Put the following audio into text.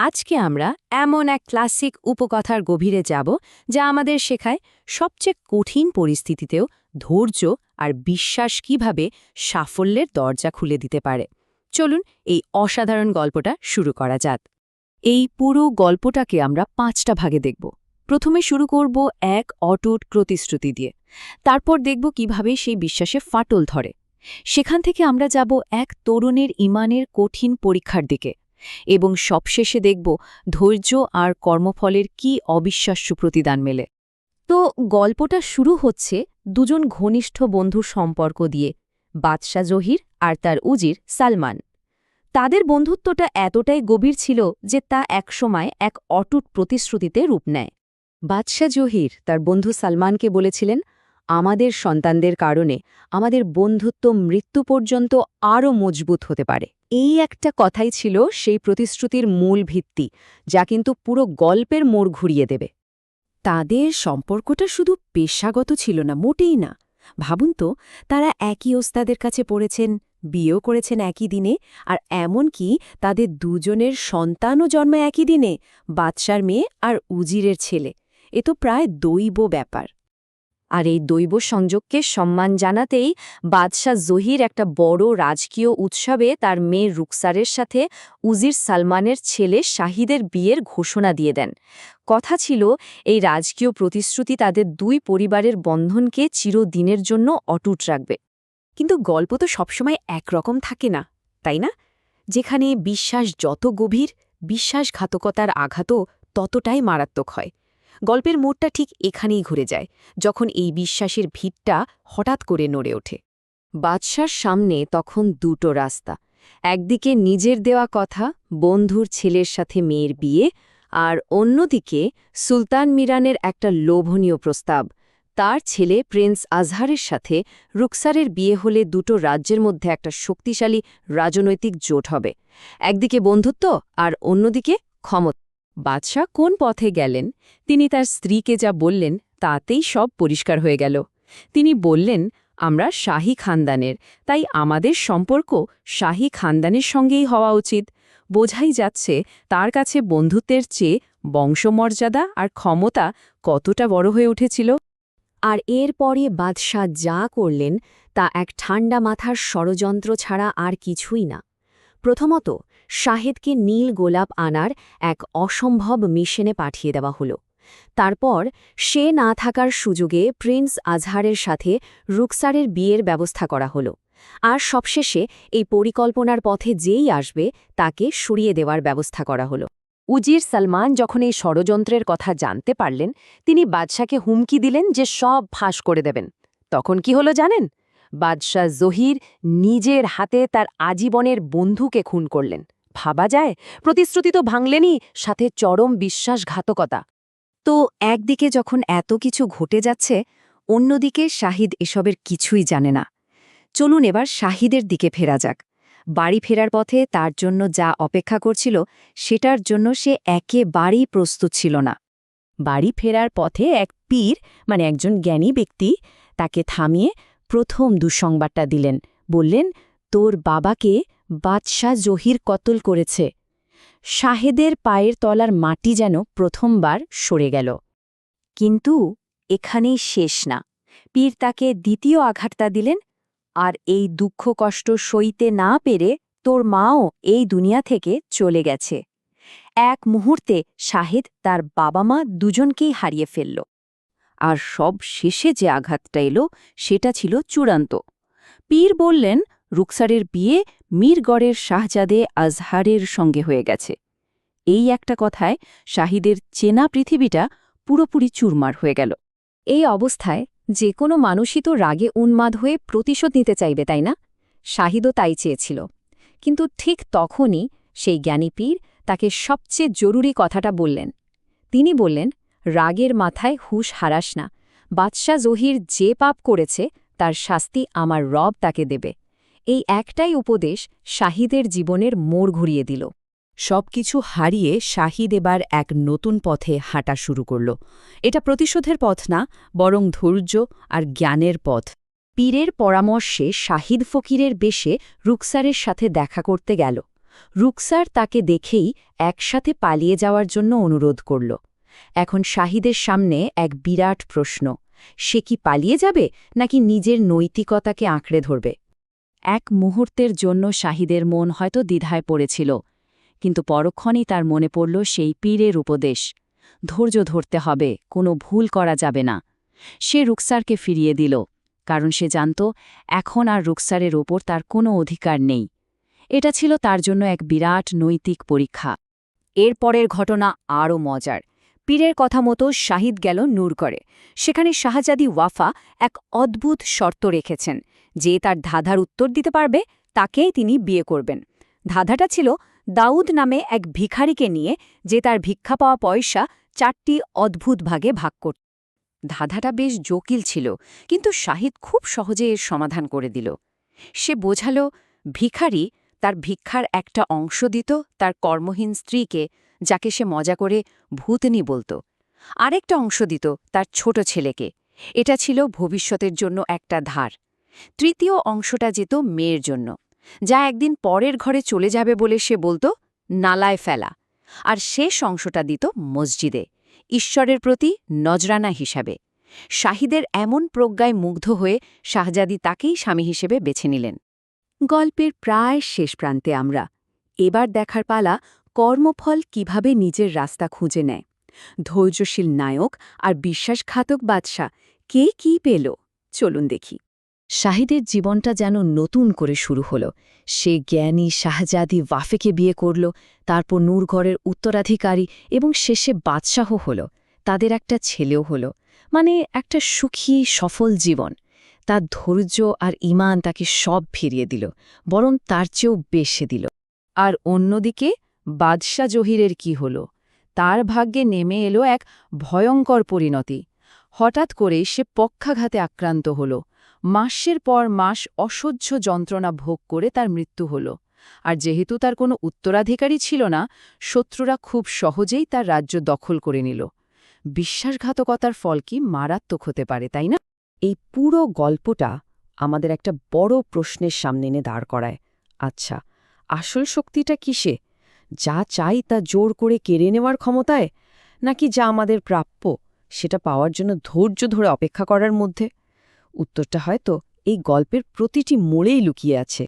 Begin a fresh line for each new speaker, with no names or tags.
আজকে আমরা এমন এক ক্লাসিক উপকথার গভীরে যাব যা আমাদের শেখায় সবচেয়ে কঠিন পরিস্থিতিতেও ধৈর্য আর বিশ্বাস কিভাবে সাফল্যের দরজা খুলে দিতে পারে। চলুন এই অসাধারণ গল্পটা শুরু করা যাক। এই পুরো গল্পটাকে আমরা 5টা ভাগে দেখব। প্রথমে শুরু করব এক অটুট প্রতিশ্রুতি দিয়ে, তারপর দেখব কিভাবে সেই বিশ্বাসে ফাটল ধরে। সেখান থেকে আমরা যাব এক তরুণের ইমানের কঠিন পরীক্ষার দিকে, এবং সবশেষে দেখব ধৈর্য আর কর্মফলের কি অবিশ্বাস্য প্রতিদান মেলে। তো গল্পটা শুরু হচ্ছে দুজন ঘনিষ্ঠ বন্ধুর সম্পর্ক দিয়ে, বাদশাহ জহির আর তার উজির সালমান। তাদের বন্ধুত্বটা এতটাই গভীর ছিল যে তা একসময় এক অটুট প্রতিশ্রুতিতে রূপ নেয়। বাদশাহ জহির তার বন্ধু সালমানকে বলেছিলেন, আমাদের সন্তানদের কারণে আমাদের বন্ধুত্ব মৃত্যু পর্যন্ত আরও মজবুত হতে পারে। এই একটা কথাই ছিল সেই প্রতিশ্রুতির মূল ভিত্তি, যা কিন্তু পুরো গল্পের মোড় ঘুরিয়ে দেবে। তাদের সম্পর্কটা শুধু পেশাগত ছিল না, মোটেই না। ভাবুন তো, তারা একই ওস্তাদের কাছে পড়েছেন, বিয়েও করেছেন একই দিনে, আর এমনকি তাদের দুজনের সন্তানও জন্মায় একই দিনে, বাদশার মেয়ে আর উজিরের ছেলে। এ তো প্রায় দৈব ব্যাপার। আর এই দৈব সংযোগকে সম্মান জানাতেই বাদশাহ জহির একটা বড় রাজকীয় উৎসবে তার মেয়ে রুকসারের সাথে উজির সালমানের ছেলে শাহিদের বিয়ের ঘোষণা দিয়ে দেন। কথা ছিল, এই রাজকীয় প্রতিশ্রুতি তাদের দুই পরিবারের বন্ধনকে চিরদিনের জন্য অটুট রাখবে। কিন্তু গল্প তো সবসময় একরকম থাকে না, তাই না? যেখানে বিশ্বাস যত গভীর, বিশ্বাসঘাতকতার আঘাতও ততটাই মারাত্মক হয়। গল্পের মোড়টা ঠিক এখানেই ঘুরে যায়, যখন এই বিশ্বাসের ভিতটা হঠাৎ করে নড়ে ওঠে। বাদশার সামনে তখন দুটো রাস্তা। একদিকে নিজের দেওয়া কথা, বন্ধুর ছেলের সাথে মেয়ের বিয়ে, আর অন্যদিকে সুলতান মিরানের একটা লোভনীয় প্রস্তাব, তার ছেলে প্রিন্স আজহারের সাথে রুকসারের বিয়ে হলে দুটো রাজ্যের মধ্যে একটা শক্তিশালী রাজনৈতিক জোট হবে। একদিকে বন্ধুত্ব আর অন্যদিকে ক্ষমতা। বাদশাহ কোন পথে গেলেন? তিনি তার স্ত্রীকে যা বললেন তাতেই সব পরিষ্কার হয়ে গেল। তিনি বললেন, আমরা শাহী খানদানের, তাই আমাদের সম্পর্ক শাহী খানদানের সঙ্গেই হওয়া উচিত। বোঝাই যাচ্ছে তার কাছে বন্ধুত্বের চেয়ে বংশমর্যাদা আর ক্ষমতা কতটা বড় হয়ে উঠেছিল। আর এরপরে বাদশাহ যা করলেন তা এক ঠান্ডা মাথার ষড়যন্ত্র ছাড়া আর কিছুই না। প্রথমত, শাহেদকে নীল গোলাপ আনার এক অসম্ভব মিশনে পাঠিয়ে দেওয়া হল। তারপর সে না থাকার সুযোগে প্রিন্স আজহারের সাথে রুকসারের বিয়ের ব্যবস্থা করা হল। আর সবশেষে এই পরিকল্পনার পথে যেই আসবে তাকে সরিয়ে দেওয়ার ব্যবস্থা করা হল। উজির সালমান যখন এই ষড়যন্ত্রের কথা জানতে পারলেন, তিনি বাদশাকে হুমকি দিলেন যে সব ফাঁস করে দেবেন। তখন কি হলো জানেন? বাদশাহ জহির নিজের হাতে তার আজীবনের বন্ধুকে খুন করলেন। ভাবা যায়? প্রতিশ্রুতি তো ভাঙলেনই, সাথে চরম বিশ্বাসঘাতকতা। তো একদিকে যখন এত কিছু ঘটে যাচ্ছে, অন্যদিকে শাহিদ এসবের কিছুই জানে না। চলুন এবার শাহিদের দিকে ফেরা যাক। বাড়ি ফেরার পথে তার জন্য যা অপেক্ষা করছিল, সেটার জন্য সে একেবারেই প্রস্তুত ছিল না। বাড়ি ফেরার পথে এক পীর, একজন জ্ঞানী ব্যক্তি, তাকে থামিয়ে প্রথম দুঃসংবাদটা দিলেন। বললেন, তোর বাবাকে বাদশাহ জহির কতল করেছে। শাহেদের পায়ের তলার মাটি যেন প্রথমবার সরে গেল। কিন্তু এখানেই শেষ না। পীর তাকে দ্বিতীয় আঘাতটা দিলেন, আর এই দুঃখ কষ্ট সইতে না পেরে তোর মাও এই দুনিয়া থেকে চলে গেছে। এক মুহূর্তে শাহেদ তার বাবা মা দুজনকেই হারিয়ে ফেলল। আর সব শেষে যে আঘাতটা এলো সেটা ছিল চূড়ান্ত। পীর বললেন, রুকসারের বিয়ে মীরগড়ের শাহজাদে আজহারের সঙ্গে হয়ে গেছে। এই একটা কথায় শাহিদের চেনা পৃথিবীটা পুরোপুরি চুরমার হয়ে গেল। এই অবস্থায় যে কোনো মানুষই তো রাগে উন্মাদ হয়ে প্রতিশোধ নিতে চাইবে, তাই না? শাহিদও তাই চেয়েছিল। কিন্তু ঠিক তখনই সেই জ্ঞানী পীর তাকে সবচেয়ে জরুরি কথাটা বললেন। তিনি বললেন, রাগের মাথায় হুঁশ হারাস না। বাদশাহ জহির যে পাপ করেছে তার শাস্তি আমার রব তাকে দেবে। এই একটাই উপদেশ শাহিদের জীবনের মোড় ঘুরিয়ে দিল। সবকিছু হারিয়ে শাহিদ এবার এক নতুন পথে হাঁটা শুরু করল। এটা প্রতিশোধের পথ না, বরং ধৈর্য আর জ্ঞানের পথ। পীরের পরামর্শে শাহিদ ফকিরের বেশে রুকসারের সাথে দেখা করতে গেল। রুকসার তাকে দেখেই একসাথে পালিয়ে যাওয়ার জন্য অনুরোধ করল। এখন শাহিদের সামনে এক বিরাট প্রশ্ন, সে কি পালিয়ে যাবে নাকি নিজের নৈতিকতাকে আঁকড়ে ধরবে? এক মুহূর্তের জন্য শাহিদের মন হয়তো দ্বিধায় পড়েছিল, কিন্তু পরক্ষণেই তার মনে পড়ল সেই পীরের উপদেশ, ধৈর্য ধরতে হবে, কোনো ভুল করা যাবে না। সে রুকসারকে ফিরিয়ে দিল, কারণ সে জানত এখন আর রুকসারের ওপর তার কোনো অধিকার নেই। এটা ছিল তার জন্য এক বিরাট নৈতিক পরীক্ষা। এরপরের ঘটনা আরও মজার। পীরের কথা মতো শাহিদ গেল নূরগড়ে। সেখানে শাহজাদি ওয়াফা এক অদ্ভুত শর্ত রেখেছেন, যে তার ধাঁধার উত্তর দিতে পারবে তাকেই তিনি বিয়ে করবেন। ধাঁধাটা ছিল দাউদ নামে এক ভিখারিকে নিয়ে, যে তার ভিক্ষা পাওয়া পয়সা 4টি অদ্ভুত ভাগে ভাগ করত। ধাঁধাটা বেশ জটিল ছিল, কিন্তু শাহিদ খুব সহজে এর সমাধান করে দিল। সে বোঝাল ভিখারি তার ভিক্ষার একটা অংশ দিত তার কর্মহীন স্ত্রীকে, যাকে সে মজা করে ভূতনি বলত। আরেকটা অংশ দিত তার ছোট ছেলেকে। এটা ছিল ভবিষ্যতের জন্য একটা ধার। তৃতীয় অংশটা যেত মেয়ের জন্য, যা একদিন পরের ঘরে চলে যাবে বলে সে বলত নালায় ফেলা। আর শেষ অংশটা দিত মসজিদে, ঈশ্বরের প্রতি নজরানা হিসাবে। শাহিদের এমন প্রজ্ঞায় মুগ্ধ হয়ে শাহজাদি তাকেই স্বামী হিসেবে বেছে নিলেন। গল্পের প্রায় শেষ প্রান্তে আমরা। এবার দেখার পালা কর্মফল কিভাবে নিজের রাস্তা খুঁজে নেয়। ধৈর্যশীল নায়ক আর বিশ্বাসঘাতক বাদশা কে কি পেল, চলুন দেখি। শাহিদের জীবনটা যেন নতুন করে শুরু হল। সে জ্ঞানী শাহজাদি ওয়াফেকে বিয়ে করল, তারপর নূরগড়ের উত্তরাধিকারী এবং শেষে বাদশাহ হল। তাদের একটা ছেলেও হল, মানে একটা সুখী সফল জীবন। তার ধৈর্য আর ঈমান তাকে সব ফিরিয়ে দিল, বরং তার চেয়েও বেশি দিল। আর অন্যদিকে বাদশা জহিরের কি হল? তার ভাগ্যে নেমে এলো এক ভয়ঙ্কর পরিণতি। হঠাৎ করেই সে পক্ষাঘাতে আক্রান্ত হল। মাসের পর মাস অসহ্য যন্ত্রণা ভোগ করে তার মৃত্যু হল। আর যেহেতু তার কোনো উত্তরাধিকারী ছিল না, শত্রুরা খুব সহজেই তার রাজ্য দখল করে নিল। বিশ্বাসঘাতকতার ফল কি মারাত্মক হতে পারে, তাই না? এই পুরো গল্পটা আমাদের একটা বড় প্রশ্নের সামনে এনে দাঁড় করায়। আচ্ছা, আসল শক্তিটা কিসে? যা চাই তা জোর করে কেড়ে নেওয়ার ক্ষমতায়, নাকি যা আমাদের প্রাপ্য সেটা পাওয়ার জন্য ধৈর্য ধরে অপেক্ষা করার মধ্যে? উত্তরটা হয়তো এই গল্পের প্রতিটি মোড়েই লুকিয়ে আছে।